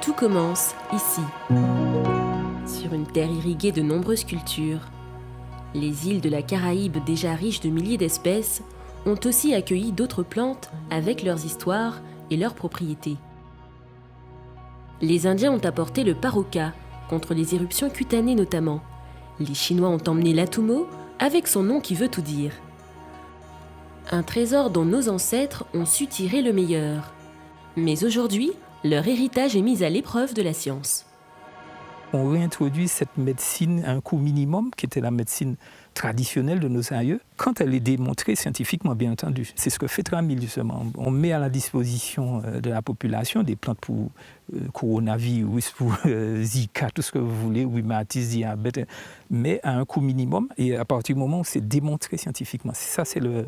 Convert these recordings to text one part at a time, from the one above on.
Tout commence ici, sur une terre irriguée de nombreuses cultures. Les îles de la Caraïbe, déjà riches de milliers d'espèces, ont aussi accueilli d'autres plantes avec leurs histoires et leurs propriétés. Les Indiens ont apporté le paroka, contre les éruptions cutanées notamment. Les Chinois ont emmené l'atumo, avec son nom qui veut tout dire. Un trésor dont nos ancêtres ont su tirer le meilleur. Mais aujourd'hui, leur héritage est mis à l'épreuve de la science. On réintroduit cette médecine à un coût minimum, qui était la médecine traditionnelle de nos aïeux, quand elle est démontrée scientifiquement, bien entendu. C'est ce que fait Tramil, justement. On met à la disposition de la population des plantes pour coronavirus, pour Zika, tout ce que vous voulez, rhumatisme, diabète, mais à un coût minimum, et à partir du moment où c'est démontré scientifiquement. Ça, c'est le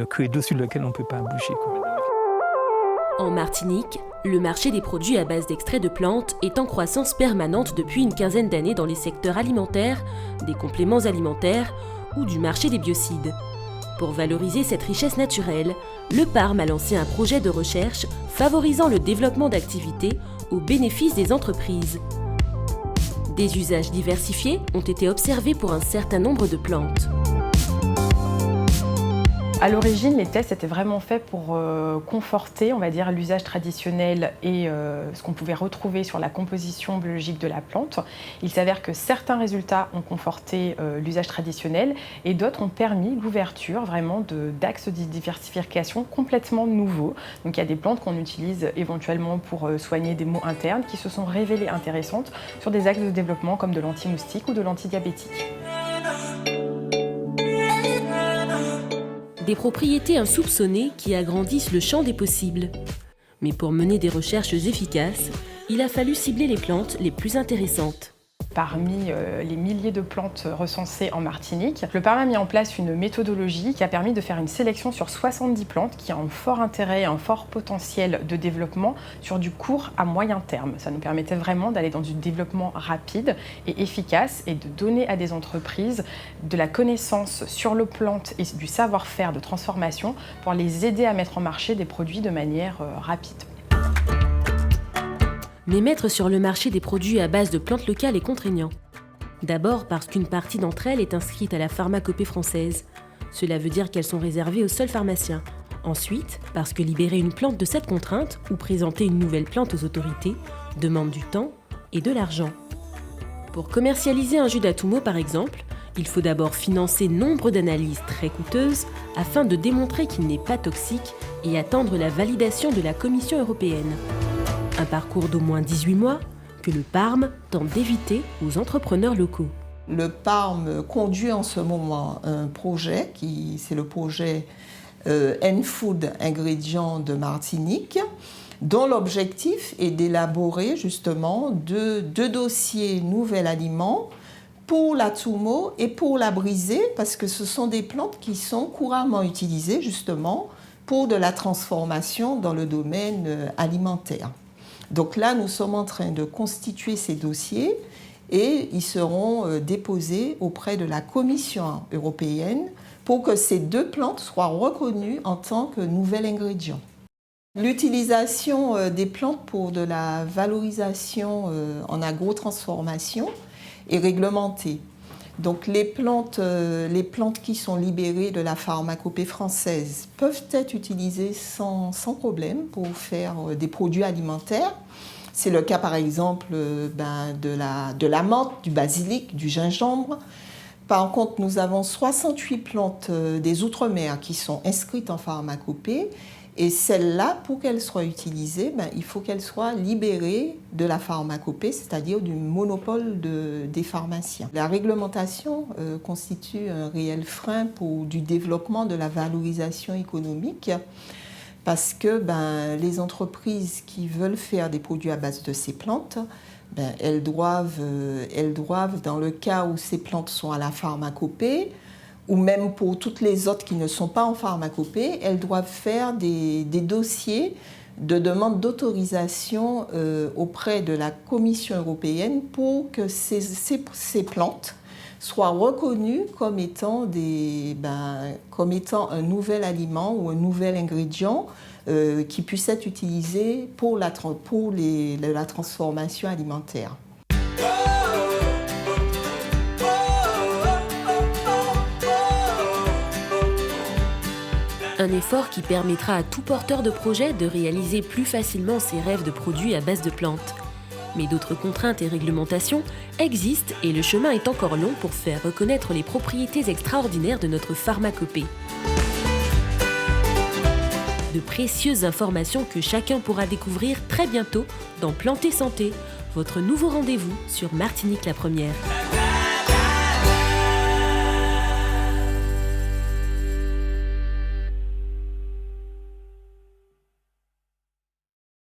credo sur lequel on ne peut pas bouger, quoi. En Martinique, le marché des produits à base d'extraits de plantes est en croissance permanente depuis une quinzaine d'années dans les secteurs alimentaires, des compléments alimentaires ou du marché des biocides. Pour valoriser cette richesse naturelle, le PARM a lancé un projet de recherche favorisant le développement d'activités au bénéfice des entreprises. Des usages diversifiés ont été observés pour un certain nombre de plantes. À l'origine, les tests étaient vraiment faits pour conforter, on va dire, l'usage traditionnel et ce qu'on pouvait retrouver sur la composition biologique de la plante. Il s'avère que certains résultats ont conforté l'usage traditionnel et d'autres ont permis l'ouverture vraiment d'axes de diversification complètement nouveaux. Donc il y a des plantes qu'on utilise éventuellement pour soigner des maux internes qui se sont révélées intéressantes sur des axes de développement comme de l'anti-moustique ou de l'antidiabétique. Des propriétés insoupçonnées qui agrandissent le champ des possibles. Mais pour mener des recherches efficaces, il a fallu cibler les plantes les plus intéressantes. Parmi les milliers de plantes recensées en Martinique, le PARM a mis en place une méthodologie qui a permis de faire une sélection sur 70 plantes qui ont un fort intérêt et un fort potentiel de développement sur du court à moyen terme. Ça nous permettait vraiment d'aller dans du développement rapide et efficace et de donner à des entreprises de la connaissance sur les plantes et du savoir-faire de transformation pour les aider à mettre en marché des produits de manière rapide. Mais mettre sur le marché des produits à base de plantes locales est contraignant. D'abord parce qu'une partie d'entre elles est inscrite à la pharmacopée française. Cela veut dire qu'elles sont réservées aux seuls pharmaciens. Ensuite, parce que libérer une plante de cette contrainte ou présenter une nouvelle plante aux autorités demande du temps et de l'argent. Pour commercialiser un jus d'atumo par exemple, il faut d'abord financer nombre d'analyses très coûteuses afin de démontrer qu'il n'est pas toxique et attendre la validation de la Commission européenne. Un parcours d'au moins 18 mois que le PARM tente d'éviter aux entrepreneurs locaux. Le PARM conduit en ce moment un projet, c'est le projet N-Food Ingrédients de Martinique, dont l'objectif est d'élaborer justement deux dossiers nouvel aliment pour l'atumo et pour la brisée, parce que ce sont des plantes qui sont couramment utilisées justement pour de la transformation dans le domaine alimentaire. Donc là, nous sommes en train de constituer ces dossiers et ils seront déposés auprès de la Commission européenne pour que ces deux plantes soient reconnues en tant que nouvel ingrédient. L'utilisation des plantes pour de la valorisation en agrotransformation est réglementée. Donc les plantes qui sont libérées de la pharmacopée française peuvent être utilisées sans problème pour faire des produits alimentaires. C'est le cas par exemple de la menthe, du basilic, du gingembre. Par contre, nous avons 68 plantes des Outre-mer qui sont inscrites en pharmacopée. Et celles-là, pour qu'elles soient utilisées, il faut qu'elles soient libérées de la pharmacopée, c'est-à-dire du monopole des pharmaciens. La réglementation constitue un réel frein pour du développement de la valorisation économique parce que les entreprises qui veulent faire des produits à base de ces plantes, elles doivent, dans le cas où ces plantes sont à la pharmacopée, ou même pour toutes les autres qui ne sont pas en pharmacopée, elles doivent faire des dossiers de demande d'autorisation auprès de la Commission européenne pour que ces plantes soient reconnus comme étant, un nouvel aliment ou un nouvel ingrédient qui puisse être utilisé pour la transformation alimentaire. Un effort qui permettra à tout porteur de projet de réaliser plus facilement ses rêves de produits à base de plantes. Mais d'autres contraintes et réglementations existent et le chemin est encore long pour faire reconnaître les propriétés extraordinaires de notre pharmacopée. De précieuses informations que chacun pourra découvrir très bientôt dans Plantes et Santé, votre nouveau rendez-vous sur Martinique la Première.